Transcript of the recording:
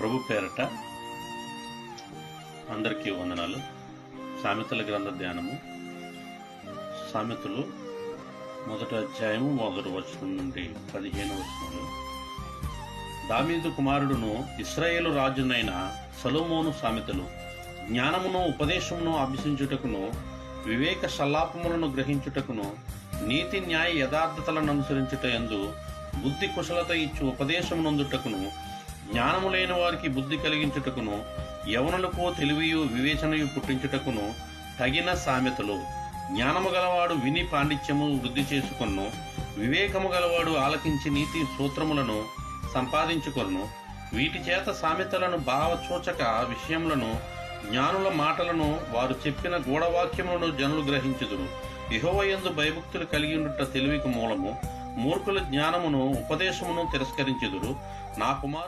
ప్రభు పేరట అందరికీ వందనాలు. సామెతల గ్రంథ ధ్యానము. సామెతలు 1వ అధ్యాయము 1వ వచనం నుండి 15వ వచనంలో, దావీదు కుమారుడును ఇశ్రాయేలు రాజునైన సొలొమోను సామెతలు. జ్ఞానమును ఉపదేశమును అభ్యసించుటకును, వివేక సల్లాపములను గ్రహించుటకును, నీతి న్యాయ యథార్థతలను అనుసరించుట యందు బుద్ధి కుశలత ఇచ్చు ఉపదేశమునందుటకును, జ్ఞానము లేని వారికి బుద్ధి కలిగించుటకును, యవనులకు తెలివియు వివేచనయు పుట్టించుటకును తగిన సామెతలు. జ్ఞానము గలవాడు విని పాండిత్యము వృద్ధి చేసుకొను, వివేకము గలవాడు ఆలకించి నీతి సూత్రములను సంపాదించుకొను. వీటి చేత సామెతలను భావచూచక విషయములను, జ్ఞానుల మాటలను, వారు చెప్పిన గూఢవాక్యములను జనులు గ్రహించుదురు. యెహోవా యందు భయభక్తులు కలిగి ఉండుట తెలివికి మూలము. మూర్ఖుల జ్ఞానమును ఉపదేశమును తిరస్కరించుదురు. నా కుమారు